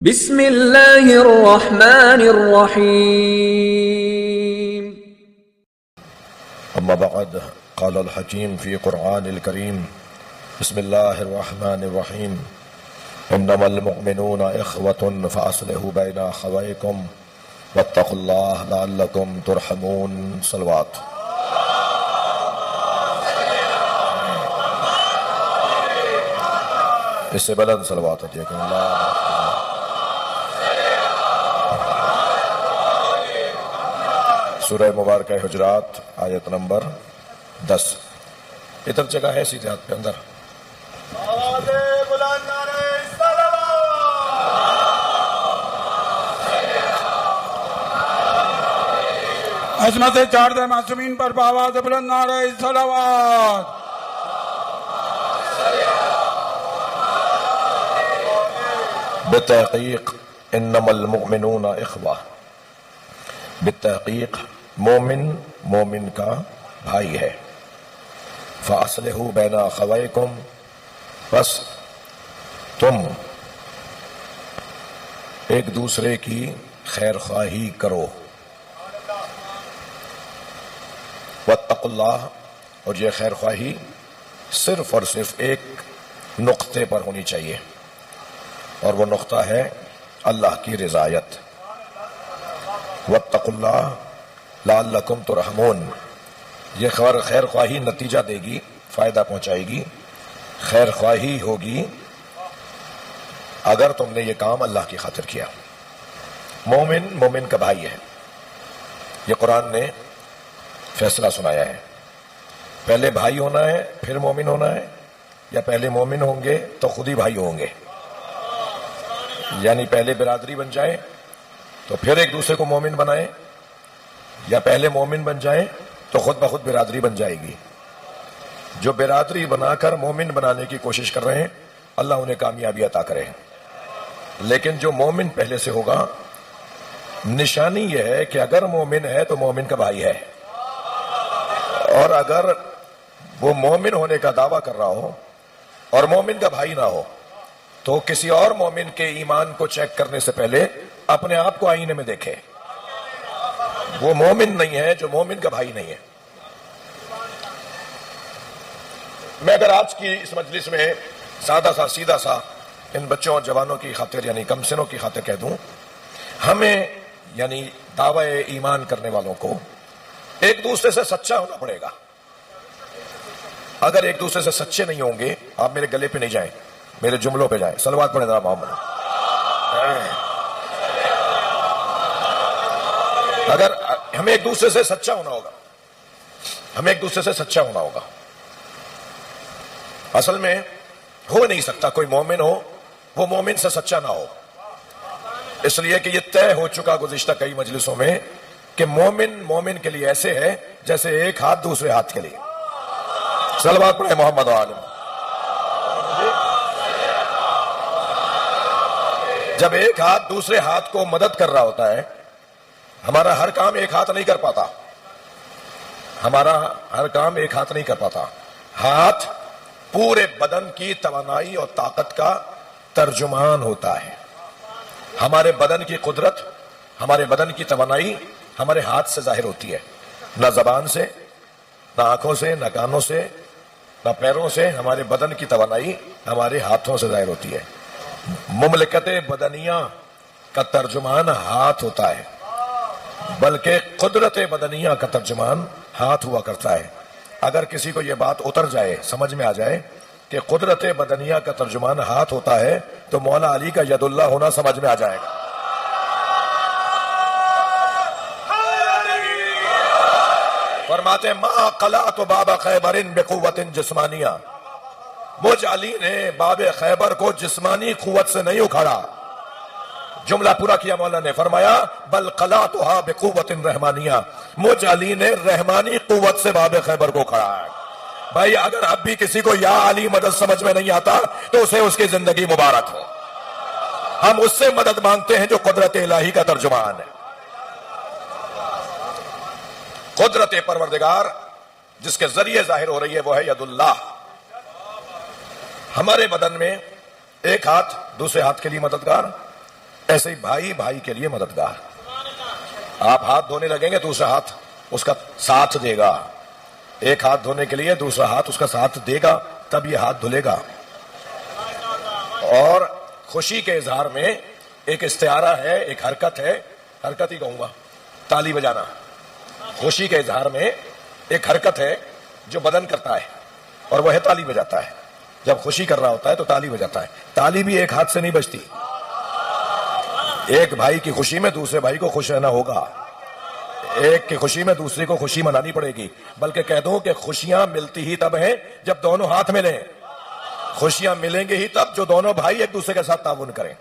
بسم اللہ الرحمن الرحیم اما بعد قال الحکیم فی قرآن الکریم بسم اللہ الرحمن الرحیم انما المؤمنون اخوة فاصلحوا بین اخویکم واتقوا اللہ لعلکم ترحمون صلوات اس سے بلند صلوات ہوتی ہے کہ اللہ سورہ مبارکہ حجرات آیت نمبر 10 ادھر جگہ ہے سیدھے ہاتھ پہ اندر عظمت چار معصومین پر بآواز بلند نعرہ صلوات. بالتحقیق انما المؤمنون اخوہ، بالتحقیق مومن کا بھائی ہے. فاصلحوا بین اخویکم، بس تم ایک دوسرے کی خیر خواہی کرو. واتقوا اللہ، اور یہ خیر خواہی صرف اور صرف ایک نقطے پر ہونی چاہیے، اور وہ نقطہ ہے اللہ کی رضایت. واتقوا اللہ لعلکم ترحمون، یہ خیر خواہی نتیجہ دے گی، فائدہ پہنچائے گی، خیر خواہی ہوگی اگر تم نے یہ کام اللہ کی خاطر کیا. مومن کا بھائی ہے. یہ قرآن نے فیصلہ سنایا ہے. پہلے بھائی ہونا ہے پھر مومن ہونا ہے، یا پہلے مومن ہوں گے تو خود ہی بھائی ہوں گے؟ یعنی پہلے برادری بن جائیں تو پھر ایک دوسرے کو مومن بنائیں، یا پہلے مومن بن جائیں تو خود بخود برادری بن جائے گی. جو برادری بنا کر مومن بنانے کی کوشش کر رہے ہیں اللہ انہیں کامیابی عطا کرے. لیکن جو مومن پہلے سے ہوگا، نشانی یہ ہے کہ اگر مومن ہے تو مومن کا بھائی ہے، اور اگر وہ مومن ہونے کا دعویٰ کر رہا ہو اور مومن کا بھائی نہ ہو تو کسی اور مومن کے ایمان کو چیک کرنے سے پہلے اپنے آپ کو آئینے میں دیکھے. وہ مومن نہیں ہے جو مومن کا بھائی نہیں ہے. میں اگر آج کی اس مجلس میں سیدھا سا ان بچوں اور جوانوں کی خاطر، یعنی کم سنوں کی خاطر کہہ دوں، ہمیں یعنی دعوی ایمان کرنے والوں کو ایک دوسرے سے سچا ہونا پڑے گا. اگر ایک دوسرے سے سچے نہیں ہوں گے، آپ میرے گلے پہ نہیں جائیں، میرے جملوں پہ جائیں. صلوات پڑھیں ذرا محمد. اگر ہمیں ایک دوسرے سے سچا ہونا ہوگا، اصل میں ہو نہیں سکتا کوئی مومن ہو وہ مومن سے سچا نہ ہو. اس لیے کہ یہ طے ہو چکا گزشتہ کئی مجلسوں میں کہ مومن کے لیے ایسے ہے جیسے ایک ہاتھ دوسرے ہاتھ کے لیے. صلوات پڑھیں محمد عالم. جب ایک ہاتھ دوسرے ہاتھ کو مدد کر رہا ہوتا ہے، ہمارا ہر کام ایک ہاتھ نہیں کر پاتا. ہاتھ پورے بدن کی توانائی اور طاقت کا ترجمان ہوتا ہے. ہمارے بدن کی قدرت، ہمارے بدن کی توانائی ہمارے ہاتھ سے ظاہر ہوتی ہے، نہ زبان سے، نہ آنکھوں سے، نہ کانوں سے، نہ پیروں سے. ہمارے بدن کی توانائی ہمارے ہاتھوں سے ظاہر ہوتی ہے. مملکت بدنیہ کا ترجمان ہاتھ ہوتا ہے، بلکہ قدرت بدنیہ کا ترجمان ہاتھ ہوا کرتا ہے. اگر کسی کو یہ بات اتر جائے، سمجھ میں آ جائے کہ قدرت بدنیہ کا ترجمان ہاتھ ہوتا ہے، تو مولا علی کا ید اللہ ہونا سمجھ میں آ جائے گا. فرماتے ہیں ما قلعت باب خیبر بقوت جسمانیہ، مجھ علی نے باب خیبر کو جسمانی قوت سے نہیں اکھاڑا. جملہ پورا کیا مولا نے، فرمایا بل قلعتها بقوت رحمانیہ، مجھ علی نے رحمانی قوت سے باب خیبر کو اکھاڑا ہے. بھائی اگر اب بھی کسی کو یا علی مدد سمجھ میں نہیں آتا تو اسے اس کی زندگی مبارک ہو. ہم اس سے مدد مانگتے ہیں جو قدرت الہی کا ترجمان ہے. قدرت پروردگار جس کے ذریعے ظاہر ہو رہی ہے وہ ہے ید اللہ. ہمارے بدن میں ایک ہاتھ دوسرے ہاتھ کے لیے مددگار، ایسے ہی بھائی بھائی کے لیے مددگار. آپ ہاتھ دھونے لگیں گے دوسرا ہاتھ اس کا ساتھ دے گا. ایک ہاتھ دھونے کے لیے دوسرا ہاتھ اس کا ساتھ دے گا, تب یہ ہاتھ دھلے گا. اور خوشی کے اظہار میں ایک استعارہ ہے, ایک حرکت ہے, حرکت ہی کہوں گا, تالی بجانا. خوشی کے اظہار میں ایک حرکت ہے جو بدن کرتا ہے اور وہ ہے تالی بجاتا ہے. جب خوشی کر رہا ہوتا ہے تو تالی بجاتا ہے. تالی بھی ایک ہاتھ سے نہیں بجتی. ایک بھائی کی خوشی میں دوسرے بھائی کو خوش رہنا ہوگا. ایک کی خوشی میں دوسرے کو خوشی منانی پڑے گی. بلکہ کہہ دوں کہ خوشیاں ملتی ہی تب ہیں جب دونوں ہاتھ ملیں. خوشیاں ملیں گے ہی تب جو دونوں بھائی ایک دوسرے کے ساتھ تعاون کریں.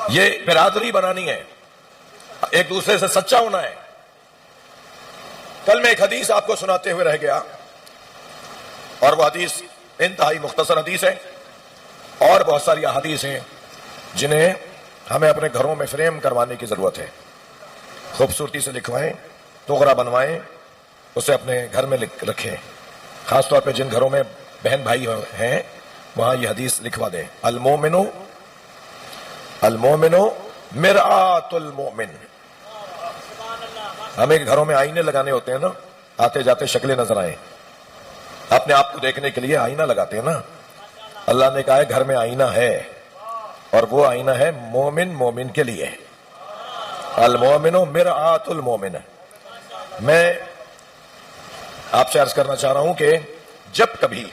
یہ برادری بنانی ہے, ایک دوسرے سے سچا ہونا ہے. کل میں ایک حدیث آپ کو سناتے ہوئے رہ گیا, اور وہ حدیث انتہائی مختصر حدیث ہے, اور بہت ساری احادیث ہیں جنہیں ہمیں اپنے گھروں میں فریم کروانے کی ضرورت ہے. خوبصورتی سے لکھوائیں, توغرا بنوائیں, اسے اپنے گھر میں رکھیں. خاص طور پہ جن گھروں میں بہن بھائی ہیں وہاں یہ حدیث لکھوا دیں. المومن مرآت المومن. ہمیں گھروں میں آئینے لگانے ہوتے ہیں نا, آتے جاتے شکلیں نظر آئیں, اپنے آپ کو دیکھنے کے لیے آئینہ لگاتے ہیں نا. اللہ نے کہا ہے گھر میں آئینہ ہے, اور وہ آئینہ ہے مومن مومن کے لیے. المومن مرآت المومن. میں آپ سے عرض کرنا چاہ رہا ہوں کہ جب کبھی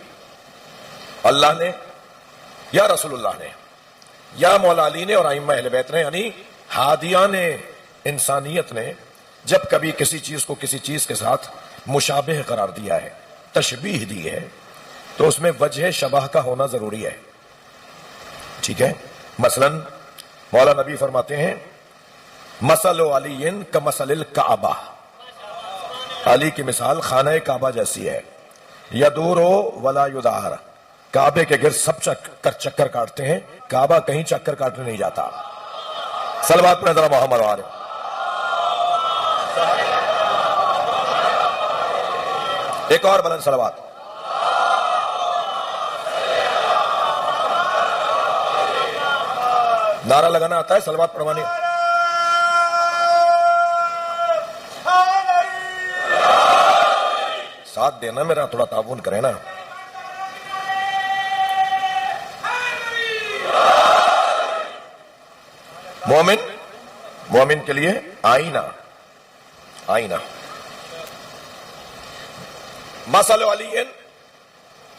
اللہ نے یا رسول اللہ نے یا مولا علی نے اور ائمہ اہل بیت نے, یعنی ہادیان انسانیت نے جب کبھی کسی چیز کو کسی چیز کے ساتھ مشابہ قرار دیا ہے, تشبیہ دی ہے, تو اس میں وجہ شبہ کا ہونا ضروری ہے. ٹھیک ہے. مثلا مولا نبی فرماتے ہیں مثل علی کمثل الکعبہ. علی کی مثال خانہ کعبہ جیسی ہے. یدور ولا یدار. کعبے کے گرد سب چکر کاٹتے ہیں, کعبہ کہیں چکر کاٹنے نہیں جاتا. صلوات پڑھیں ذرا محمد وآلہ. ایک اور بلند صلوات. نعرہ لگانا آتا ہے, صلوات پڑھوانی. ساتھ دینا میرا, تھوڑا تعاون کریں نا. مومن کے لیے آئینہ. آئینہ. مثل علی,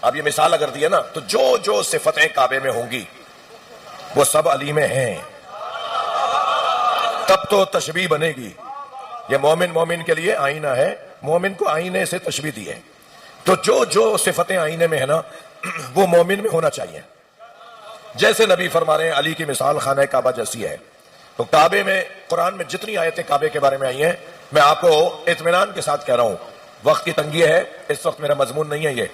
اب یہ مثال اگر دی ہے نا تو جو جو صفتیں کعبے میں ہوں گی وہ سب علی میں ہیں, تب تو تشبیہ بنے گی. یہ مومن کے لیے آئینہ ہے, مومن کو آئینے سے تشبیہ دی ہے. تو جو جو صفتیں آئینے میں ہے نا وہ مومن میں ہونا چاہیے. جیسے نبی فرما رہے ہیں علی کی مثال خانہ کعبہ جیسی ہے. تو کعبے میں قرآن میں جتنی آیتیں کعبے کے بارے میں آئی ہیں, میں آپ کو اطمینان کے ساتھ کہہ رہا ہوں, وقت کی تنگی ہے, اس وقت میرا مضمون نہیں ہے یہ,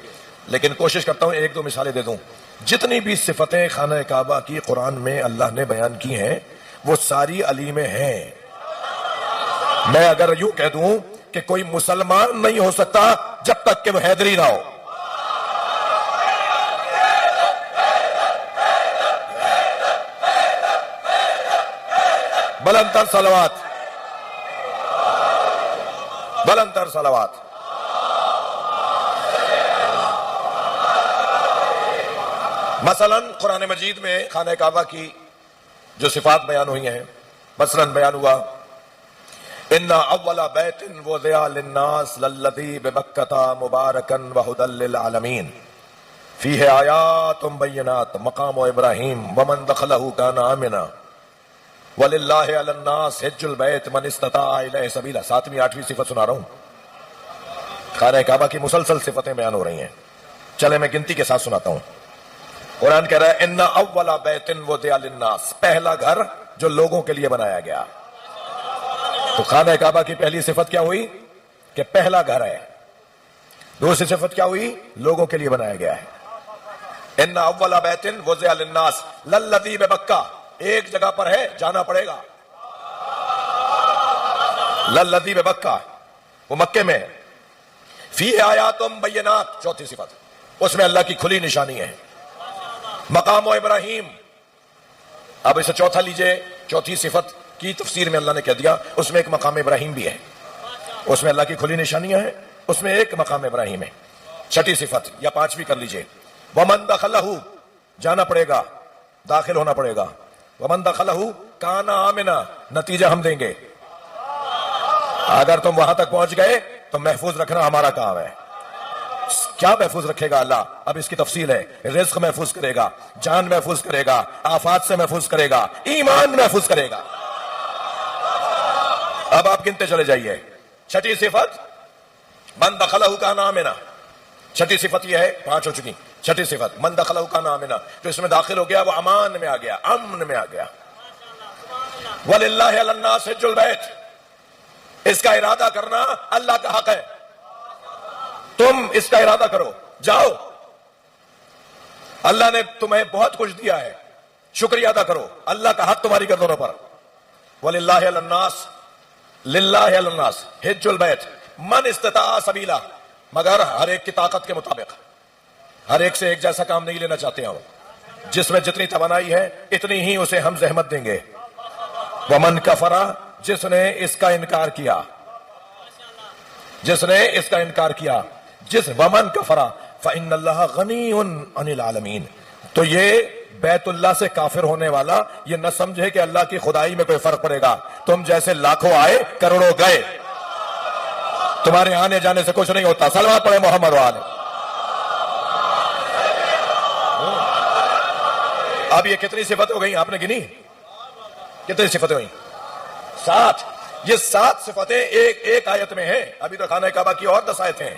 لیکن کوشش کرتا ہوں ایک دو مثالیں دے دوں. جتنی بھی صفتیں خانہ کعبہ کی قرآن میں اللہ نے بیان کی ہیں وہ ساری علی میں ہیں. میں اگر یوں کہہ دوں کہ کوئی مسلمان نہیں ہو سکتا جب تک کہ وہ حیدری نہ ہو. بلند تر صلوات, بلند تر صلوات. مثلا قرآن مجید میں خانہ کعبہ کی جو صفات بیان ہوئی ہیں, مثلا بیان ہوا ان اول بیت وضع للناس للذی ببکۃ مبارکا وہدی للعالمین فیہ آیات بینات مقام ابراہیم ومن دخلہ کان آمنا وللہ علی الناس حج البیت من استطاع الیہ سبیلا. 7ویں 8ویں صفت سنا رہا ہوں. خانہ کعبہ کی مسلسل صفتیں بیان ہو رہی ہیں. چلے میں گنتی کے ساتھ سناتا ہوں. قرآن کہہ رہا ہے ان اول بیت وضع للناس, پہلا گھر جو لوگوں کے لیے بنایا گیا. تو خانہ کعبہ کی پہلی صفت کیا ہوئی کہ پہلا گھر ہے. دوسری صفت کیا ہوئی, لوگوں کے لیے بنایا گیا ہے. ان اول بیت وضع للناس للذی ببکہ, ایک جگہ پر ہے, جانا پڑے گا. للذی ببکہ, وہ مکے میں ہے. فیہ آیات بینات, چوتھی صفت, اس میں اللہ کی کھلی نشانی ہے. مقام ابراہیم, اب اسے چوتھا لیجئے، چوتھی صفت کی تفسیر میں اللہ نے کہہ دیا اس میں ایک مقام ابراہیم بھی ہے، اس میں اللہ کی کھلی نشانیاں ہیں، اس میں ایک مقام ابراہیم ہے۔ چھٹی صفت یا پانچویں کر لیجئے، ومن دخلہ، جانا پڑے گا، داخل ہونا پڑے گا، ومن دخلہ کان آمنا، نتیجہ ہم دیں گے، اگر تم وہاں تک پہنچ گئے تو محفوظ رکھنا ہمارا کام ہے۔ کیا محفوظ رکھے گا اللہ؟ اب اس کی تفصیل ہے، رزق محفوظ کرے گا، جان محفوظ کرے گا، آفات سے محفوظ کرے گا، ایمان محفوظ کرے گا۔ اب آپ گنتے چلے جائیے، چھٹی صفت من دخلہ کان آمنا، چھٹی صفت یہ ہے، پانچ ہو چکی، چھٹی صفت من دخلہ کان آمنا، جو اس میں داخل ہو گیا وہ امان میں آ گیا، امن میں آ گیا۔ وَلِلَّهِ عَلَى النَّاسِ حِجُّ الْبَيْتِ، اس کا ارادہ کرنا اللہ کا حق ہے، تم اس کا ارادہ کرو، جاؤ، اللہ نے تمہیں بہت کچھ دیا ہے، شکریہ ادا کرو، اللہ کا حق تمہاری گردنوں پر۔ وَلِلَّهِ عَلَى النَّاسِ، لِلَّهِ عَلَى النَّاسِ حِجُّ الْبَيْتِ من استطاع سبیلا، مگر ہر ایک کی طاقت کے مطابق، ہر ایک سے ایک جیسا کام نہیں لینا چاہتے ہم، جس میں جتنی توانائی ہے اتنی ہی اسے ہم زحمت دیں گے۔ ومن کفر، جس نے اس کا انکار کیا، جس نے اس کا انکار کیا، جس ومن کفر فإن اللہ غنی عن العالمین، تو یہ بیت اللہ سے کافر ہونے والا یہ نہ سمجھے کہ اللہ کی خدائی میں کوئی فرق پڑے گا، تم جیسے لاکھوں آئے کروڑوں گئے، تمہارے آنے جانے سے کچھ نہیں ہوتا۔ صلوات پڑھے محمد والے۔ اب یہ کتنی صفت ہو گئی آپ نے گنی؟ کتنی صفتیں ہوئی؟ 7۔ یہ 7 صفتیں ایک آیت میں ہیں، ابھی تو خانہ کعبہ کی اور 10 آیتیں ہیں۔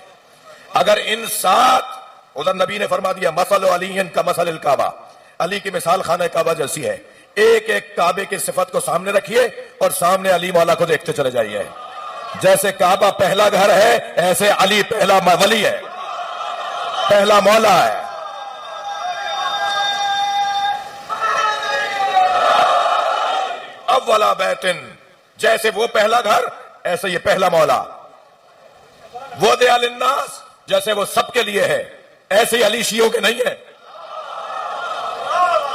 اگر ان 7، ادھر نبی نے فرما دیا مثل علی کا مثل الکعبہ، علی کی مثال خانہ کعبہ جیسی ہے، ایک ایک کعبے کی صفت کو سامنے رکھیے اور سامنے علی مولا کو دیکھتے چلے جائیے۔ جیسے کعبہ پہلا گھر ہے ایسے علی پہلا ولی ہے، پہلا مولا ہے۔ اولا بیتن، جیسے وہ پہلا گھر ایسے یہ پہلا مولا۔ وضع للناس، جیسے وہ سب کے لیے ہے ایسے ہی علی شیعوں کے نہیں ہے،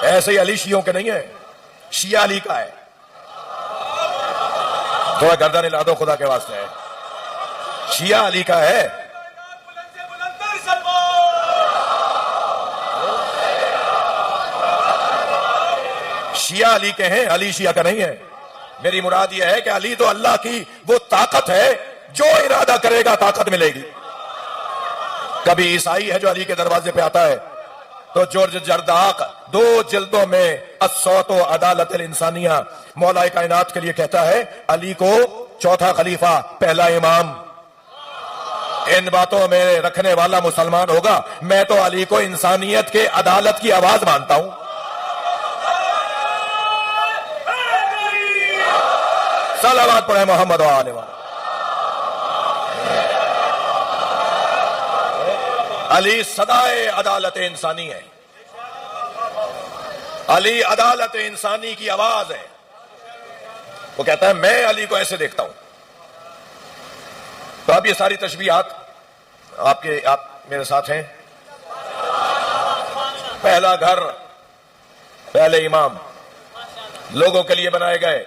ایسے ہی علی شیعوں کے نہیں ہے، شیعہ علی کا ہے۔ تھوڑا گردن ہلا دو خدا کے واسطے، ہے شیعہ علی کا ہے۔ شیعہ علی کے ہیں، علی شیعہ کا نہیں ہے۔ میری مراد یہ ہے کہ علی تو اللہ کی وہ طاقت ہے، جو ارادہ کرے گا طاقت ملے گی۔ کبھی عیسائی ہے جو علی کے دروازے پہ آتا ہے تو جورج جرداق 2 جلدوں میں الصوت و عدالت الانسانیہ مولا کائنات کے لیے کہتا ہے علی کو چوتھا خلیفہ، پہلا امام، ان باتوں میں رکھنے والا مسلمان ہوگا۔ میں تو علی کو انسانیت کے عدالت کی آواز مانتا ہوں۔ صلوات پڑھے محمد و آلہ وسلم۔ علی صدائے عدالت انسانی ہے، علی عدالت انسانی کی آواز ہے۔ وہ کہتا ہے میں علی کو ایسے دیکھتا ہوں۔ تو اب یہ ساری تشبیہات آپ میرے ساتھ ہیں۔ پہلا گھر، پہلے امام، لوگوں کے لیے بنائے گئے،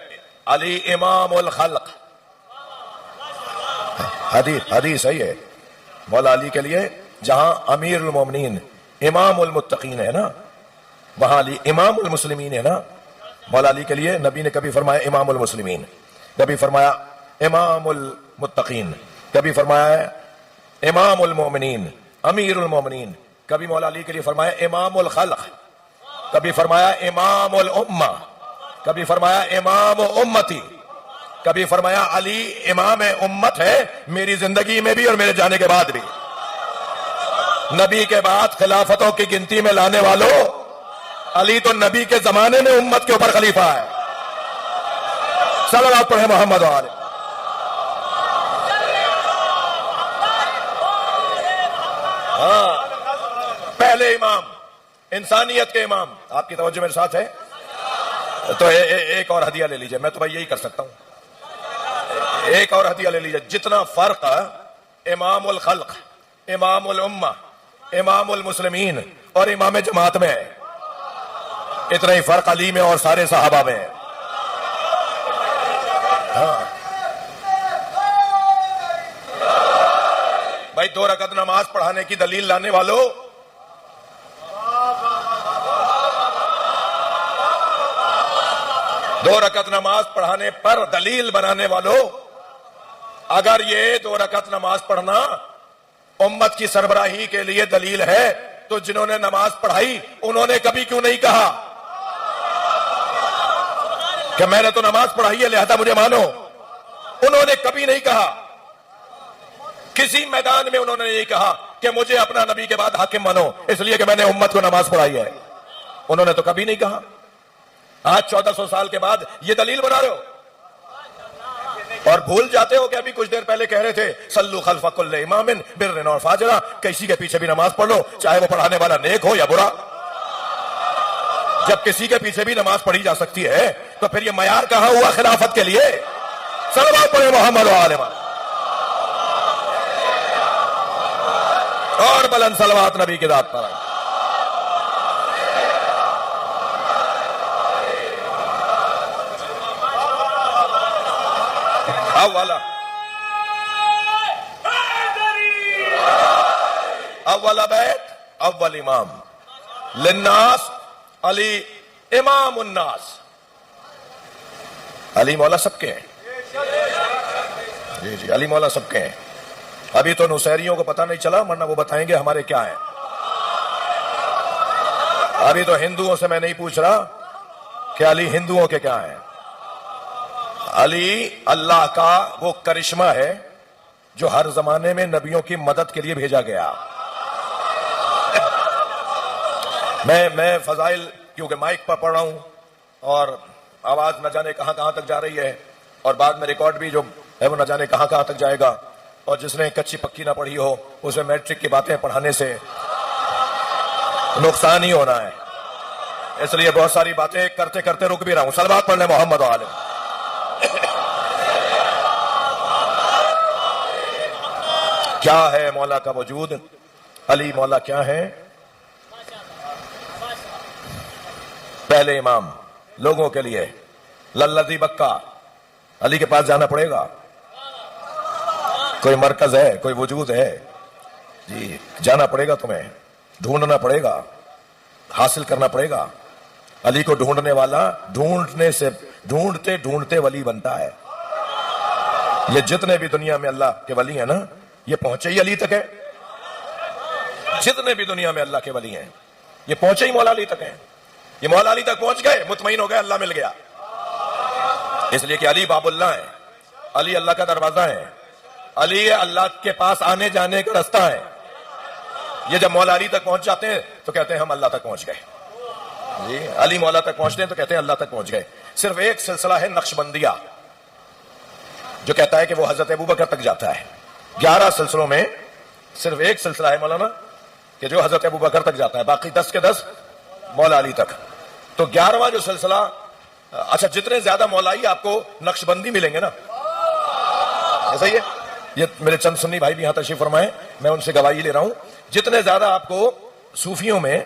علی امام الخلق۔ حدیث صحیح ہے، مولا علی کے لیے جہاں امیر المومنین امام المتقین ہے نا، وہاں علی امام المسلمین ہے نا۔ مولا علی کے لیے نبی نے کبھی فرمایا امام المسلمین، کبھی فرمایا امام المتقین، کبھی فرمایا امام المومنین، امیر المومنین، کبھی مولا علی کے لیے فرمایا امام الخلق، کبھی فرمایا امام الامہ، کبھی فرمایا امام امتی، کبھی فرمایا علی امام امت ہے میری زندگی میں بھی اور میرے جانے کے بعد بھی۔ نبی کے بعد خلافتوں کی گنتی میں لانے والوں، علی تو نبی کے زمانے میں امت کے اوپر خلیفہ ہے۔ صلوات پڑھے محمد و آلہ۔ ہاں، پہلے امام، انسانیت کے امام۔ آپ کی توجہ میرے ساتھ ہے تو ایک اور ہدیہ لے لیجئے، میں تو بھائی یہی کر سکتا ہوں، ایک اور ہدیہ لے لیجئے۔ جتنا فرق امام الخلق، امام الامہ، امام المسلمین اور امام جماعت میں ہے، اتنا ہی فرق علی میں اور سارے صحابہ میں ہے. ہاں بھائی 2 رکعت نماز پڑھانے کی دلیل لانے والوں، دو رکعت نماز پڑھانے پر دلیل بنانے والوں، اگر یہ 2 رکعت نماز پڑھنا امت کی سربراہی کے لیے دلیل ہے تو جنہوں نے نماز پڑھائی انہوں نے کبھی کیوں نہیں کہا کہ میں نے تو نماز پڑھائی ہے لہذا مجھے مانو؟ انہوں نے کبھی نہیں کہا، کسی میدان میں انہوں نے نہیں کہا کہ مجھے اپنا نبی کے بعد حاکم مانو اس لیے کہ میں نے امت کو نماز پڑھائی ہے. انہوں نے تو کبھی نہیں کہا. آج 1400 سال کے بعد یہ دلیل بنا رہے ہو اور بھول جاتے ہو کہ ابھی کچھ دیر پہلے کہہ رہے تھے صلو خلف کل امام برا اور فاجرا، کسی کے پیچھے بھی نماز پڑھ لو چاہے وہ پڑھانے والا نیک ہو یا برا. جب کسی کے پیچھے بھی نماز پڑھی جا سکتی ہے تو پھر یہ معیار کہاں ہوا خلافت کے لیے؟ صلوات پڑھے محمد و آل محمد اور بلند صلوات نبی کی ذات پر. اول بیت اول امام للناس علی امام الناس. علی مولا سب کے ہیں. جی علی مولا سب کے ہیں. ابھی تو نصیریوں کو پتہ نہیں چلا ورنہ وہ بتائیں گے ہمارے کیا ہیں. ابھی تو ہندوؤں سے میں نہیں پوچھ رہا کہ علی ہندوؤں کے کیا ہیں. علی اللہ کا وہ کرشمہ ہے جو ہر زمانے میں نبیوں کی مدد کے لیے بھیجا گیا. میں فضائل کیونکہ مائک پر پڑھ رہا ہوں اور آواز نہ جانے کہاں کہاں تک جا رہی ہے اور بعد میں ریکارڈ بھی جو ہے وہ نہ جانے کہاں کہاں تک جائے گا، اور جس نے کچی پکی نہ پڑھی ہو اسے میٹرک کی باتیں پڑھانے سے نقصان ہی ہونا ہے. اس لیے بہت ساری باتیں کرتے کرتے رک بھی رہا ہوں. صلوات پڑھ لیں محمد و آل محمد. کیا ہے مولا کا وجود؟ علی مولا کیا ہے؟ پہلے امام لوگوں کے لیے للذی بکا. علی کے پاس جانا پڑے گا. کوئی مرکز ہے، کوئی وجود ہے؟ جی جانا پڑے گا، تمہیں ڈھونڈنا پڑے گا، حاصل کرنا پڑے گا. علی کو ڈھونڈنے والا ڈھونڈنے سے ڈھونڈتے ڈھونڈتے ولی بنتا ہے. یہ جتنے بھی دنیا میں اللہ کے ولی ہیں نا یہ پہنچے ہی علی تک ہے. جتنے بھی دنیا میں اللہ کے ولی ہیں یہ پہنچے ہی مولا علی تک ہیں. یہ مولا علی تک پہنچ گئے، مطمئن ہو گئے اللہ مل گیا. اس لیے کہ علی باب اللہ ہے، علی اللہ کا دروازہ ہے، علی اللہ کے پاس آنے جانے کا رستہ ہے. یہ جب مولا علی تک پہنچ جاتے ہیں تو کہتے ہیں ہم اللہ تک پہنچ گئے. جی علی مولا تک پہنچتے ہیں تو کہتے ہیں اللہ تک پہنچ گئے. صرف ایک سلسلہ ہے نقشبندیہ جو کہتا ہے کہ وہ حضرت ابوبکر تک جاتا ہے. 11 سلسلوں میں صرف ایک سلسلہ ہے مولانا کہ جو حضرت ابوبکر تک جاتا ہے، باقی 10 کے 10 مولا علی تک. تو 11واں جو سلسلہ، اچھا جتنے زیادہ مولائی آپ کو نقشبندی ملیں گے نا، ایسا ہی ہے. یہ میرے چند سنی بھائی بھی یہاں تشریف فرمائے، میں ان سے گواہی لے رہا ہوں. جتنے زیادہ آپ کو صوفیوں میں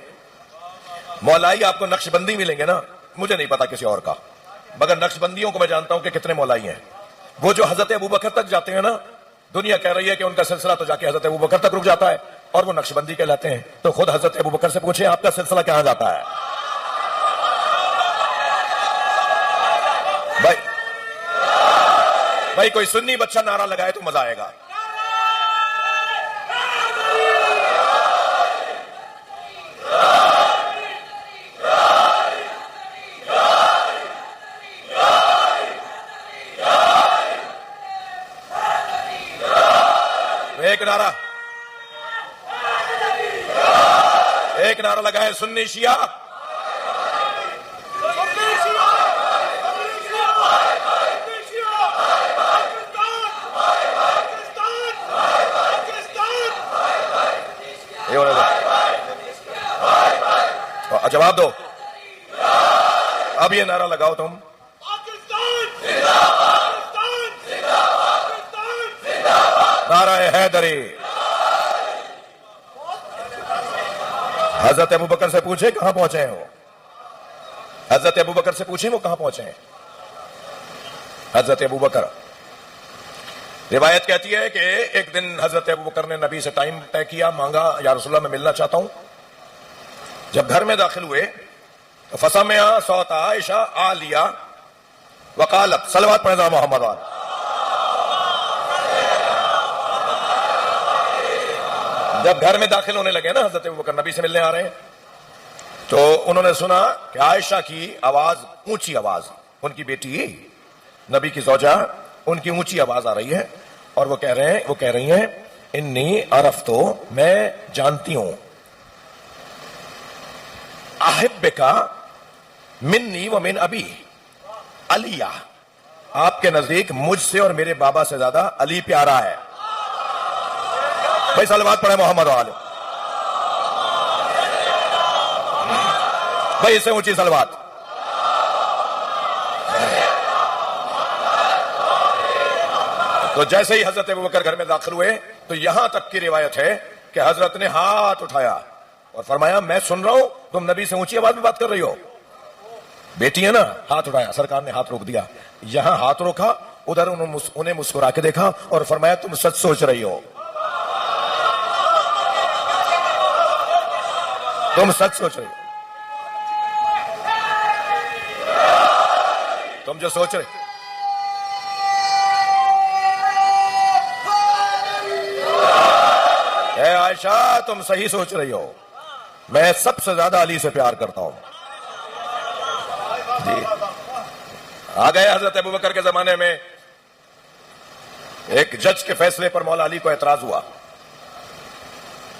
مولائی آپ کو نقشبندی ملیں گے نا، مجھے نہیں پتا کسی اور کا، مگر نقشبندیوں کو میں جانتا ہوں کہ کتنے مولائی ہیں. وہ جو حضرت ابوبکر تک جاتے ہیں نا، دنیا کہہ رہی ہے کہ ان کا سلسلہ تو جا کے حضرت ابوبکر تک رک جاتا ہے اور وہ نقشبندی کہلاتے ہیں. تو خود حضرت ابوبکر سے پوچھیں آپ کا سلسلہ کہاں جاتا ہے؟ بھائی کوئی سنی بچہ نعرہ لگائے تو مزہ آئے گا. ایک نعرہ لگائے سنی شیعہ. جواب دو. اب یہ نعرہ لگاؤ تم. نعرہ حیدری. حضرت ابوبکر سے پوچھے کہاں پہنچے ہو؟ حضرت ابو بکر سے پوچھیں وہ کہاں پہنچے ہیں. حضرت ابو بکر، روایت کہتی ہے کہ ایک دن حضرت ابو بکر نے نبی سے ٹائم طے کیا، مانگا یا رسول اللہ میں ملنا چاہتا ہوں. جب گھر میں داخل ہوئے تو فسمع صوت عائشہ عالیہ وقالت، صلوات پڑھیں محمد وعلیہ. جب گھر میں داخل ہونے لگے نا حضرت ابو بکر، نبی سے ملنے آ رہے ہیں، تو انہوں نے سنا کہ عائشہ کی آواز، اونچی آواز، ان کی بیٹی نبی کی زوجہ، ان کی اونچی آواز آ رہی ہے اور وہ کہہ رہی ہیں انی عرفتو، میں جانتی ہوں، احبکا منی و من ابی علیہ، آپ کے نزدیک مجھ سے اور میرے بابا سے زیادہ علی پیارا ہے. بھائی صلوات پڑھیں محمد وعلیہ. بھائی اس سے اونچی صلوات. تو جیسے ہی حضرت ابوبکر گھر میں داخل ہوئے تو یہاں تک کی روایت ہے کہ حضرت نے ہاتھ اٹھایا اور فرمایا میں سن رہا ہوں تم نبی سے اونچی آواز میں بات کر رہی ہو. بیٹی ہے نا، ہاتھ اٹھایا، سرکار نے ہاتھ روک دیا. یہاں ہاتھ روکا، ادھر انہیں مسکرا کے دیکھا اور فرمایا تم سچ سوچ رہی ہو، تم سچ سوچ رہی ہو، تم جو سوچ رہے. اے عائشہ تم صحیح سوچ رہی ہو، میں سب سے زیادہ علی سے پیار کرتا ہوں. جی آ گئے حضرت ابوبکر کے زمانے میں ایک جج کے فیصلے پر مولا علی کو اعتراض ہوا.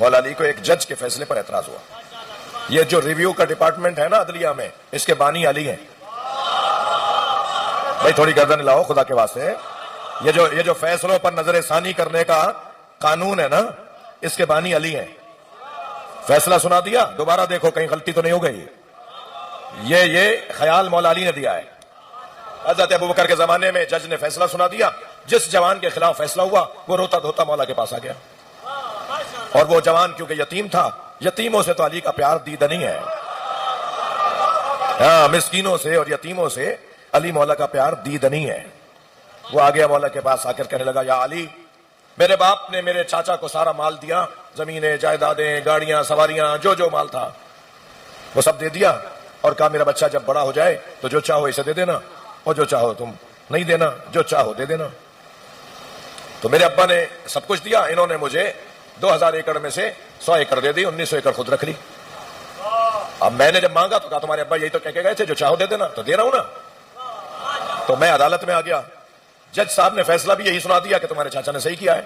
مولا علی کو ایک جج کے فیصلے پر اعتراض ہوا. یہ جو ریویو کا ڈپارٹمنٹ ہے نا عدلیہ میں، اس کے بانی علی ہیں. بھائی تھوڑی گردن لاؤ خدا کے واسطے. یہ جو فیصلوں پر نظر ثانی کرنے کا قانون ہے نا، اس کے بانی علی ہیں. فیصلہ سنا دیا، دوبارہ دیکھو کہیں غلطی تو نہیں ہو گئی. یہ خیال مولا علی نے دیا ہے. حضرت ابوبکر کے زمانے میں جج نے فیصلہ سنا دیا، جس جوان کے خلاف فیصلہ ہوا وہ روتا دھوتا مولا کے پاس آ گیا. اور وہ جوان کیونکہ یتیم تھا، یتیموں سے تو علی کا پیار دیدہ نہیں ہے. ہاں، مسکینوں سے اور یتیموں سے علی مولا کا پیار دیدہ نہیں ہے. وہ آ گیا مولا کے پاس، آ کر کہنے لگا یا علی، میرے باپ نے میرے چاچا کو سارا مال دیا، زمینیں، جائیدادیں، گاڑیاں، سواریاں، جو مال تھا وہ سب دے دیا، اور کہا میرا بچہ جب بڑا ہو جائے تو جو چاہو اسے دے دینا اور جو چاہو تم نہیں دینا، جو چاہو دے دینا. تو میرے ابا نے سب کچھ دیا، انہوں نے مجھے 2000 ایکڑ میں سے 100 ایکڑ دے دی، 1900 ایکڑ خود رکھ لی. اب میں نے جب مانگا تو کہا تمہارے ابا یہی تو کہہ کے گئے تھے جو چاہو دے دینا، تو دے رہا ہوں نا. تو میں عدالت میں آ گیا، جج صاحب نے فیصلہ بھی یہی سنا دیا کہ تمہارے چاچا نے صحیح کیا ہے.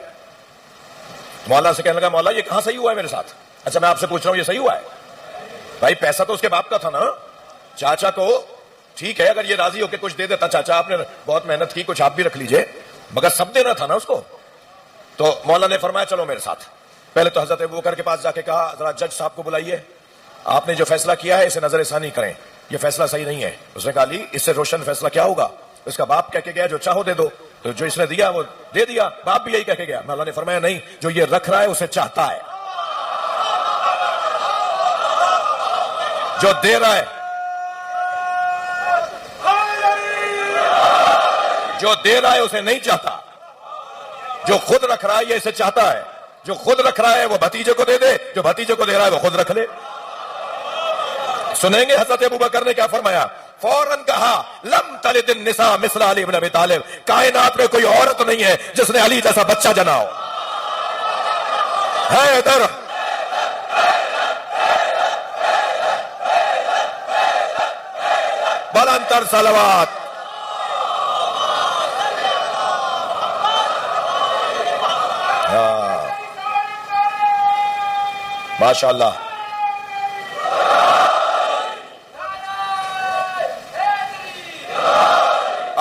مولا سے کہنے لگا مولا یہ کہاں صحیح ہوا ہے میرے ساتھ؟ اچھا میں آپ سے پوچھ رہا ہوں یہ صحیح ہوا ہے؟ بھائی پیسہ تو اس کے باپ کا تھا نا. چاچا کو ٹھیک ہے اگر یہ راضی ہو کے کچھ دے دیتا، چاچا آپ نے بہت محنت کی، کچھ آپ بھی رکھ لیجئے، مگر سب دینا تھا نا اس کو. تو مولا نے فرمایا چلو میرے ساتھ. پہلے تو حضرت ابوبکر کے پاس جا کے کہا ذرا جج صاحب کو بلائیے، آپ نے جو فیصلہ کیا ہے اسے نظر ثانی کریں، یہ فیصلہ صحیح نہیں ہے. اس نے کہا علی اس سے روشن فیصلہ کیا ہوگا؟ اس کا باپ کہہ کے گیا جو چاہو دے دو، تو جو اس نے دیا وہ دے دیا، باپ بھی یہی کہہ کے گیا. مولا نے فرمایا نہیں، جو یہ رکھ رہا ہے اسے چاہتا ہے، جو دے رہا ہے، جو دے رہا ہے اسے نہیں چاہتا. جو خود رکھ رہا ہے یہ اسے چاہتا ہے. جو خود رکھ رہا ہے وہ بھتیجے کو دے دے، جو بھتیجے کو دے رہا ہے وہ خود رکھ لے. سنیں گے حضرت ابوبکر نے کیا فرمایا؟ فوراً کہا لم تلد النساء مثل علی بن ابی طالب، کائنات میں کوئی عورت نہیں ہے جس نے علی جیسا بچہ جنا ہو. ہے ادھر بلند تر صلوات. ماشاء اللہ.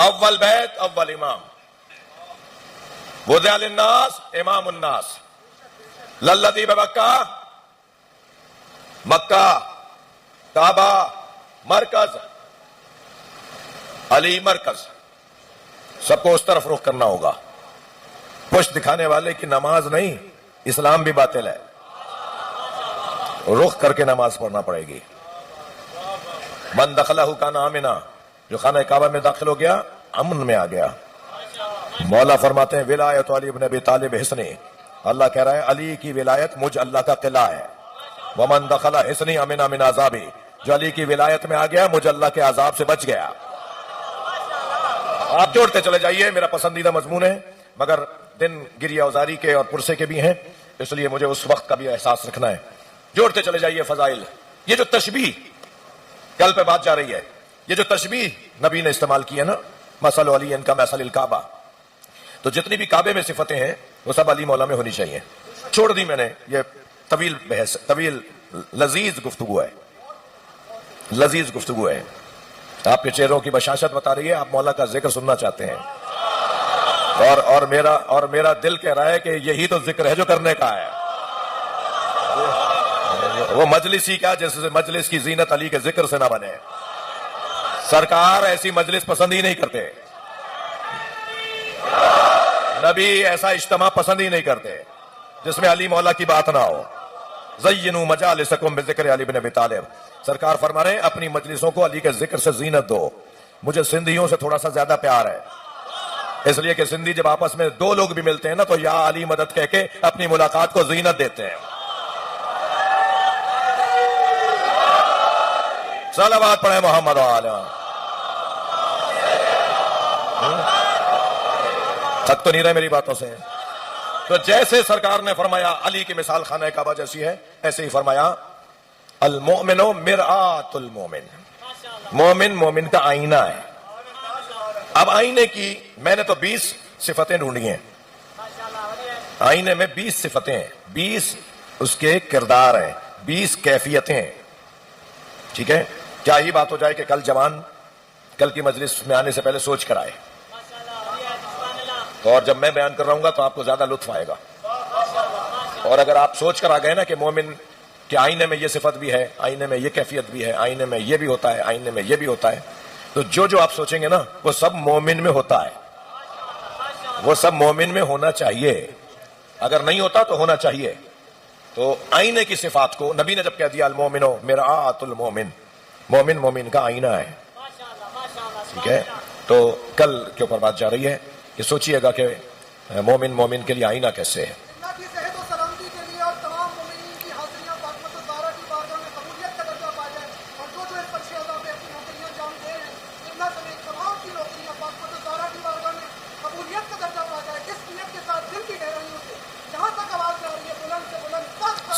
اول بیت اول امام، وضع للناس امام الناس، للذی بمکہ، مکہ کعبہ مرکز، علی مرکز. سب کو اس طرف رخ کرنا ہوگا. پشت دکھانے والے کی نماز نہیں، اسلام بھی باطل ہے. رخ کر کے نماز پڑھنا پڑے گی. من دخلہ کان آمنا، جو خانہ کعبہ میں داخل ہو گیا امن میں آ گیا۔ مولا فرماتے ہیں ولایت علی ابن ابی طالب حصنی، اللہ کہہ رہا ہے علی کی ولایت مجھ اللہ کا قلعہ ہے۔ ومن دخل حصنی امن من عذابی، جو علی کی ولایت میں آ گیا مجھ اللہ کے عذاب سے بچ گیا۔ آپ جوڑتے چلے جائیے، میرا پسندیدہ مضمون ہے، مگر دن گریہ اوزاری کے اور پرسے کے بھی ہیں، اس لیے مجھے اس وقت کا بھی احساس رکھنا ہے۔ جوڑتے چلے جائیے فضائل۔ یہ جو تشبیہ کل پہ بات جا رہی ہے، یہ جو تشبیہ نبی نے استعمال کی ہے نا، مثل علی ان کا مثل الکعبہ، تو جتنی بھی کعبے میں صفتیں ہیں وہ سب علی مولا میں ہونی چاہیے۔ چھوڑ دی میں نے، یہ طویل بحث، طویل لذیذ گفتگو ہے، لذیذ گفتگو ہے۔ آپ کے چہروں کی بشاشت بتا رہی ہے آپ مولا کا ذکر سننا چاہتے ہیں، اور میرا دل کہہ رہا ہے کہ یہی تو ذکر ہے جو کرنے کا ہے۔ وہ مجلس ہی کیا جیسے مجلس کی زینت علی کے ذکر سے نہ بنے۔ سرکار ایسی مجلس پسند ہی نہیں کرتے، نبی ایسا اجتماع پسند ہی نہیں کرتے جس میں علی مولا کی بات نہ ہو۔ زینوا مجالسکم بذکر علی بن ابی طالب، سرکار فرما رہے ہیں اپنی مجلسوں کو علی کے ذکر سے زینت دو۔ مجھے سندھیوں سے تھوڑا سا زیادہ پیار ہے، اس لیے کہ سندھی جب آپس میں دو لوگ بھی ملتے ہیں نا تو یا علی مدد کہہ کے اپنی ملاقات کو زینت دیتے ہیں۔ صلوات پڑھیں محمد وعلیہ۔ تھک تو نہیں رہے میری باتوں سے؟ تو جیسے سرکار نے فرمایا علی کی مثال خانہ کعبہ جیسی ہے، ایسے ہی فرمایا المؤمن مرآت المؤمن، مومن مومن کا آئینہ ہے۔ اب آئینے کی میں نے تو 20 صفتیں ڈھونڈی ہیں، آئینے میں 20 صفتیں ہیں، 20 اس کے کردار ہیں، 20 کیفیتیں ہیں، ٹھیک ہے؟ کیا یہ بات ہو جائے کہ کل جوان کل کی مجلس میں آنے سے پہلے سوچ کر آئے، اور جب میں بیان کر رہا ہوں گا تو آپ کو زیادہ لطف آئے گا۔ اور اگر آپ سوچ کر آ گئے نا کہ مومن کہ آئینے میں یہ صفت بھی ہے، آئینے میں یہ کیفیت بھی ہے، آئینے میں یہ بھی ہوتا ہے، آئینے میں یہ بھی ہوتا ہے، تو جو آپ سوچیں گے نا وہ سب مومن میں ہوتا ہے، وہ سب مومن میں ہونا چاہیے، اگر نہیں ہوتا تو ہونا چاہیے۔ تو آئینے کی صفات کو نبی نے جب کہہ دیا المومن مرآت المومن، مومن مومن کا آئینہ ہے، ٹھیک ہے؟ تو کل کے اوپر بات جا رہی ہے کہ سوچئے گا کہ مومن مومن کے لیے آئینہ کیسے ہے۔ اللہ کی صحت و سلامتی کے لیے اور تمام مومنین کی حاضریاں فاطمہ الزہرا کی بارگاہ میں قبولیت کا درجہ پا جائیں، اور جو اس پر شہداء پہ اپنی نوکریاں جان دے ہیں اللہ سمیت تمام کی نوکریاں فاطمہ الزہرا کی بارگاہ میں قبولیت کا درجہ پا جائے، اس نیت کے ساتھ دل کی گہرائیوں سے جہاں تک آواز جا رہی ہے بلند سے بلند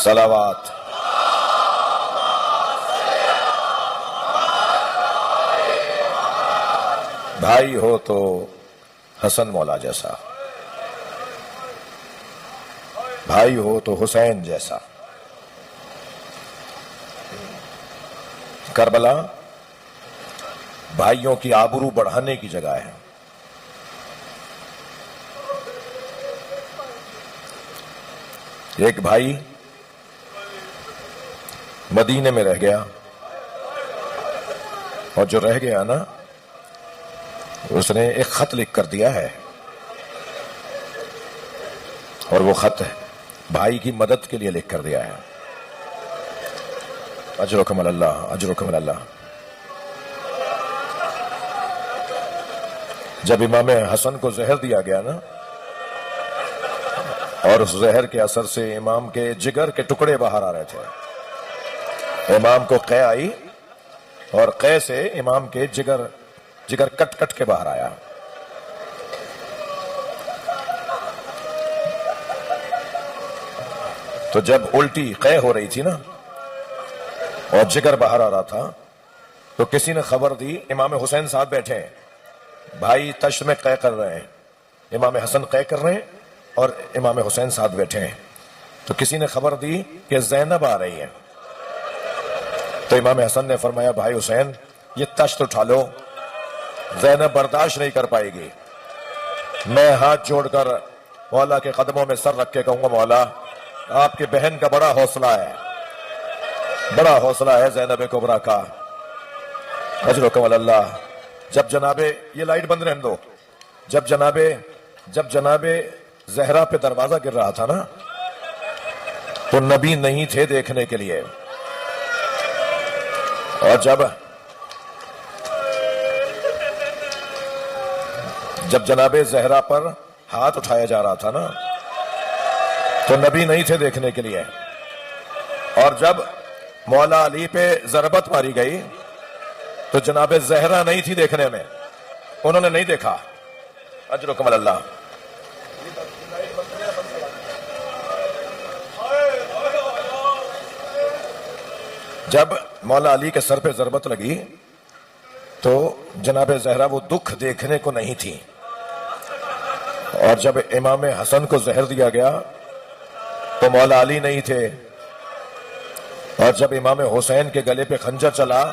صلوات۔ بھائی ہو تو حسن مولا جیسا، بھائی ہو تو حسین جیسا۔ کربلا بھائیوں کی آبرو بڑھانے کی جگہ ہے۔ ایک بھائی مدینے میں رہ گیا، اور جو رہ گیا نا اس نے ایک خط لکھ کر دیا ہے، اور وہ خط بھائی کی مدد کے لیے لکھ کر دیا ہے۔ اجرکم اللہ، اجرکم اللہ۔ جب امام حسن کو زہر دیا گیا نا، اور اس زہر کے اثر سے امام کے جگر کے ٹکڑے باہر آ رہے تھے، امام کو قے آئی، اور قے سے امام کے جگر کٹ کٹ کے باہر آیا۔ تو جب الٹی قے ہو رہی تھی نا اور جگر باہر آ رہا تھا تو کسی نے خبر دی امام حسین صاحب بیٹھے ہیں، بھائی تشت میں قے کر رہے ہیں، امام حسن قے کر رہے ہیں اور امام حسین صاحب بیٹھے ہیں۔ تو کسی نے خبر دی کہ زینب آ رہی ہے، تو امام حسن نے فرمایا بھائی حسین یہ تشت اٹھا لو، زینب برداشت نہیں کر پائے گی۔ میں ہاتھ جوڑ کر مولا کے قدموں میں سر رکھ کے کہوں گا مولا آپ کی بہن کا بڑا حوصلہ ہے، بڑا حوصلہ ہے زینب کبریٰ کا، اجرکم اللہ۔ جب جناب یہ لائٹ بند رہنے دو، جب جناب زہرا پہ دروازہ گر رہا تھا نا تو نبی نہیں تھے دیکھنے کے لیے، اور جب جناب زہرا پر ہاتھ اٹھایا جا رہا تھا نا تو نبی نہیں تھے دیکھنے کے لیے، اور جب مولا علی پہ ضربت ماری گئی تو جناب زہرا نہیں تھی دیکھنے میں، انہوں نے نہیں دیکھا۔ اجرکم اللہ۔ جب مولا علی کے سر پہ ضربت لگی تو جناب زہرا وہ دکھ دیکھنے کو نہیں تھی، اور جب امام حسن کو زہر دیا گیا تو مولا علی نہیں تھے، اور جب امام حسین کے گلے پہ خنجر چلا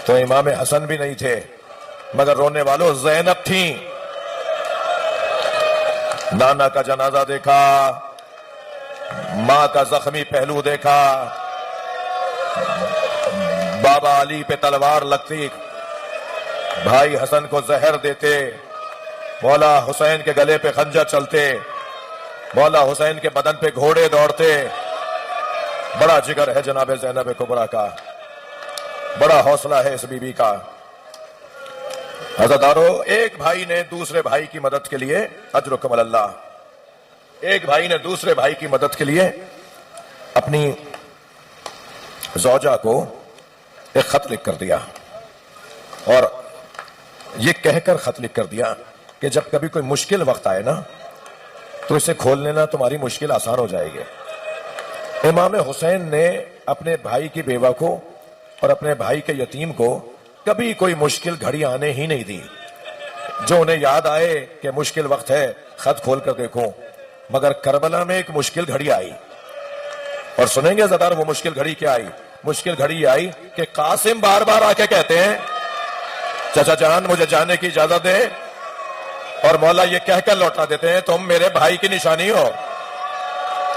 تو امام حسن بھی نہیں تھے، مگر رونے والوں زینب تھیں۔ نانا کا جنازہ دیکھا، ماں کا زخمی پہلو دیکھا، بابا علی پہ تلوار لگتی، بھائی حسن کو زہر دیتے، مولا حسین کے گلے پہ خنجر چلتے، مولا حسین کے بدن پہ گھوڑے دوڑتے۔ بڑا جگر ہے جناب زینب کبریٰ کا، بڑا حوصلہ ہے اس بی بی کا۔ حضرتارو، ایک بھائی نے دوسرے بھائی کی مدد کے لیے، اجرکم اللہ، ایک بھائی نے دوسرے بھائی کی مدد کے لیے اپنی زوجہ کو ایک خط لکھ کر دیا، اور یہ کہہ کر خط لکھ کر دیا کہ جب کبھی کوئی مشکل وقت آئے نا تو اسے کھول لینا، تمہاری مشکل آسان ہو جائے گی۔ امام حسین نے اپنے بھائی کی بیوہ کو اور اپنے بھائی کے یتیم کو کبھی کوئی مشکل گھڑی آنے ہی نہیں دی، جو انہیں یاد آئے کہ مشکل وقت ہے خط کھول کر دیکھوں۔ مگر کربلا میں ایک مشکل گھڑی آئی، اور سنیں گے زدار وہ مشکل گھڑی کیا آئی؟ مشکل گھڑی آئی کہ قاسم بار بار آ کے کہتے ہیں چچا جان مجھے جانے کی اجازت دے، اور مولا یہ کہہ کر لوٹا دیتے ہیں تم میرے بھائی کی نشانی ہو،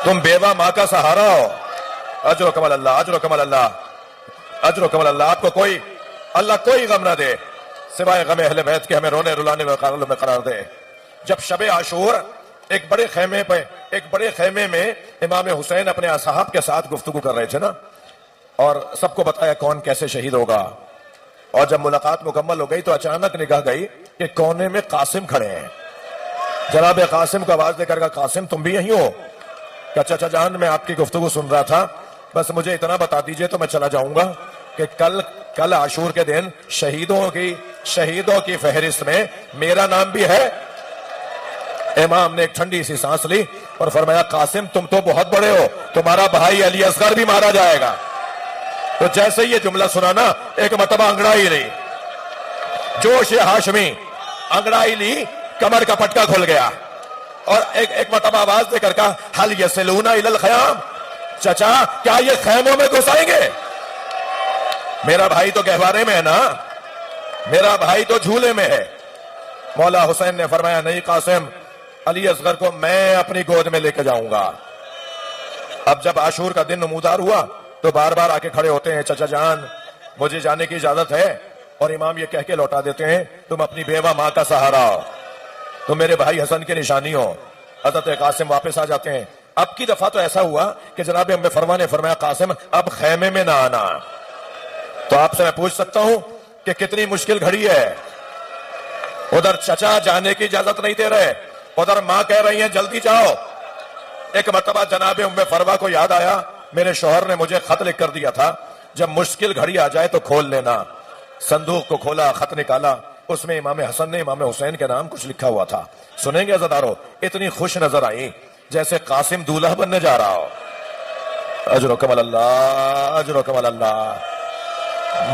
تم بیوہ ماں کا سہارا ہو۔ اجرکم اللہ، اجرکم اللہ، اجرکم اللہ۔ آپ کو کوئی اللہ کوئی غم نہ دے سوائے غم اہل بیت کے، ہمیں رونے رلانے میں قرار دے۔ جب شب عاشور ایک بڑے خیمے میں امام حسین اپنے اصحاب کے ساتھ گفتگو کر رہے تھے نا، اور سب کو بتایا کون کیسے شہید ہوگا، اور جب ملاقات مکمل ہو گئی تو اچانک نگاہ گئی کہ کونے میں قاسم کھڑے ہیں۔ جناب قاسم کو آواز دے کر کہا قاسم تم بھی یہیں ہو؟ کہ چچا جان میں آپ کی گفتگو سن رہا تھا، بس مجھے اتنا بتا دیجئے تو میں چلا جاؤں گا کہ کل عاشور کے دن شہیدوں کی فہرست میں میرا نام بھی ہے۔ امام نے ایک ٹھنڈی سی سانس لی اور فرمایا قاسم تم تو بہت بڑے ہو، تمہارا بھائی علی اصغر بھی مارا جائے گا۔ تو جیسے یہ جملہ سنا نا، ایک مرتبہ انگڑائی لی، جوش ہاشمی، انگڑائی لی، کمر کا پٹکا کھل گیا، اور ایک مرتبہ آواز دے کر کہا حل یسلون الی الخیام، چچا کیا یہ خیموں میں گھسائیں گے؟ میرا بھائی تو گہوارے میں ہے نا، میرا بھائی تو جھولے میں ہے۔ مولا حسین نے فرمایا نہیں قاسم، علی اصغر کو میں اپنی گود میں لے کے جاؤں گا۔ اب جب عاشور کا دن نمودار ہوا تو بار بار آ کے کھڑے ہوتے ہیں چچا جان مجھے جانے کی اجازت ہے، اور امام یہ کہہ کے لوٹا دیتے ہیں تم اپنی بیوہ ماں کا سہارا ہو، تم میرے بھائی حسن کی نشانی ہو۔ حضرت قاسم واپس آ جاتے ہیں۔ اب کی دفعہ تو ایسا ہوا کہ جناب ام فروا نے فرمایا قاسم اب خیمے میں نہ آنا۔ تو آپ سے میں پوچھ سکتا ہوں کہ کتنی مشکل گھڑی ہے، ادھر چچا جانے کی اجازت نہیں دے رہے، ادھر ماں کہہ رہی ہیں جلدی جاؤ۔ ایک مرتبہ جناب ام فروا کو یاد آیا میرے شوہر نے مجھے خط لکھ کر دیا تھا جب مشکل گھڑی آ جائے تو کھول لینا۔ صندوق کو کھولا، خط نکالا، اس میں امام حسن نے امام حسین کے نام کچھ لکھا ہوا تھا۔ سنیں گے عزیزارو، اتنی خوش نظر آئی جیسے قاسم دولہا بننے جا رہا ہو۔ اجرکم اللہ، اجرکم اللہ۔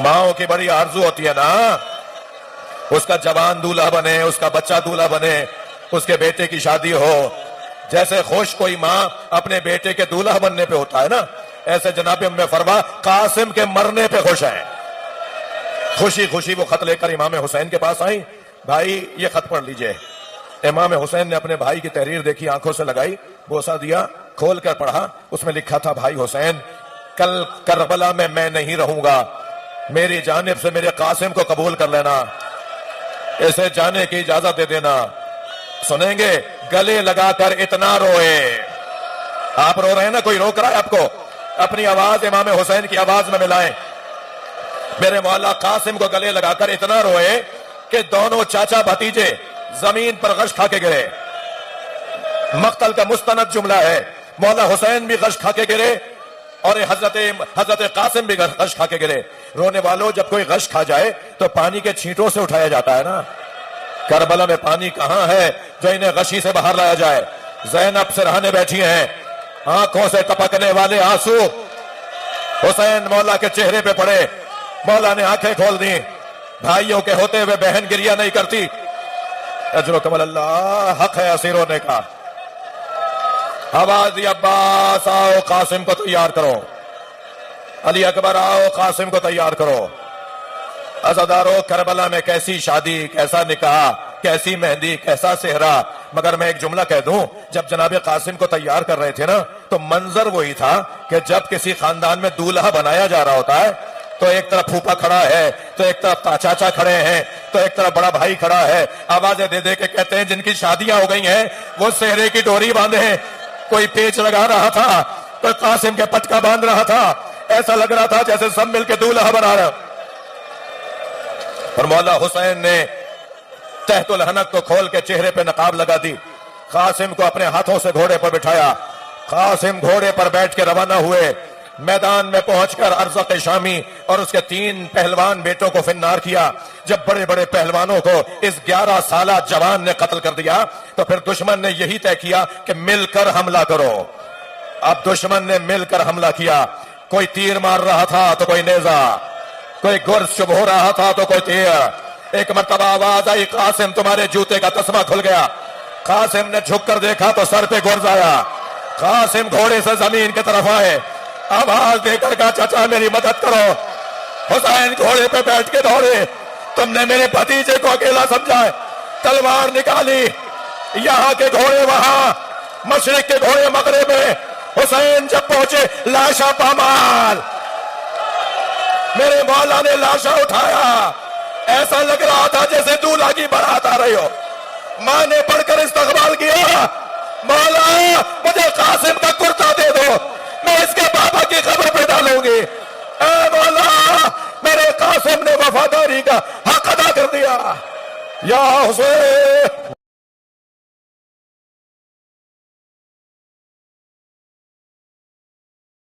ماؤں کی بڑی آرزو ہوتی ہے نا اس کا جوان دولہا بنے، اس کا بچہ دولہا بنے، اس کے بیٹے کی شادی ہو۔ جیسے خوش کوئی ماں اپنے بیٹے کے دولہا بننے پہ ہوتا ہے نا، ایسے جناب ام فروا قاسم کے مرنے پہ خوش ہیں۔ خوشی خوشی وہ خط لے کر امام حسین کے پاس آئیں، بھائی یہ خط پڑھ لیجئے۔ امام حسین نے اپنے بھائی کی تحریر دیکھی، آنکھوں سے لگائی، بوسہ دیا، کھول کر پڑھا۔ اس میں لکھا تھا بھائی حسین کل کربلا میں نہیں رہوں گا، میری جانب سے میرے قاسم کو قبول کر لینا، اسے جانے کی اجازت دے دینا۔ سنیں گے گلے لگا کر اتنا روئے۔ آپ رو رہے ہیں نا، کوئی روک رہا ہے آپ کو؟ اپنی آواز امام حسین کی آواز میں ملائیں۔ میرے مولا قاسم کو گلے لگا کر اتنا روئے کہ دونوں چاچا بھتیجے زمین پر غش کھا کے گرے. مقتل کا مستند جملہ ہے. مولا حسین بھی غش کھا کے گرے اور حضرت قاسم بھی غش کھا کے گرے. رونے والوں، جب کوئی غش کھا جائے تو پانی کے چھینٹوں سے اٹھایا جاتا ہے نا. کربلا میں پانی کہاں ہے جو انہیں غشی سے باہر لایا جائے؟ زینب سرہانے بیٹھی ہیں، آنکھوں سے ٹپکنے والے آنسو حسین مولا کے چہرے پہ پڑے. مولا نے آنکھیں کھول دی. بھائیوں کے ہوتے ہوئے بہن گریہ نہیں کرتی. اجرکم اللہ، حق ہے اسیر ہونے کا. آواز دی، عباس آؤ قاسم کو تیار کرو، علی اکبر آؤ قاسم کو تیار کرو. عزادارو، کربلا میں کیسی شادی، کیسا نکاح، کیسی مہندی، کیسا صحرا. مگر میں ایک جملہ کہہ دوں، جب جناب قاسم کو تیار کر رہے تھے نا تو منظر وہی تھا کہ جب کسی خاندان میں دولہا بنایا جا رہا ہوتا ہے تو ایک طرف پھوپا کھڑا ہے، تو ایک طرف چاچا کھڑے ہیں، تو ایک طرف بڑا بھائی کھڑا ہے. آوازیں دے دے کے کہتے ہیں جن کی شادیاں ہو گئی ہیں وہ صحرے کی ڈوری باندھے ہیں. کوئی پیچ لگا رہا تھا، کوئی قاسم کے پٹکا باندھ رہا تھا. ایسا لگ رہا تھا جیسے سب مل کے دولہا بنا رہا. اور مولا حسین نے تحت الحنک کو کھول کے چہرے پہ نقاب لگا دی. قاسم کو اپنے ہاتھوں سے گھوڑے پر بٹھایا. قاسم گھوڑے پر بیٹھ کے روانہ ہوئے. میدان میں پہنچ کر ارزق شامی اور اس کے 3 پہلوان بیٹوں کو فنار کیا. جب بڑے بڑے پہلوانوں کو اس 11 سالہ جوان نے قتل کر دیا تو پھر دشمن نے یہی طے کیا کہ مل کر حملہ کرو. اب دشمن نے مل کر حملہ کیا. کوئی تیر مار رہا تھا تو کوئی نیزہ، کوئی گرز چبھ ہو رہا تھا تو کوئی تیر. ایک مرتبہ آواز آئی، قاسم تمہارے جوتے کا تسمہ کھل گیا. قاسم نے جھک کر دیکھا تو سر پہ گرز آیا. قاسم گھوڑے سے زمین کی طرف آئے. آواز دے کر کہا، چچا میری مدد کرو. حسین گھوڑے پہ بیٹھ کے دوڑے. تم نے میرے بھتیجے کو اکیلا سمجھا ہے. تلوار نکالی. یہاں کے گھوڑے وہاں، مشرق کے گھوڑے مغرب میں. حسین جب پہنچے لاشا پامال. میرے مولا نے لاشا اٹھایا. ایسا لگ رہا تھا جیسے دولہا کی بارات آ رہی ہو. ماں نے پڑھ کر استقبال کیا، مولا مجھے قاسم کا کرتا دے دو، میں اس کے بابا کی خبر پہ ڈالوں گی. اے مولا، میرے قاسم نے وفاداری کا حق ادا کر دیا. یا حسین.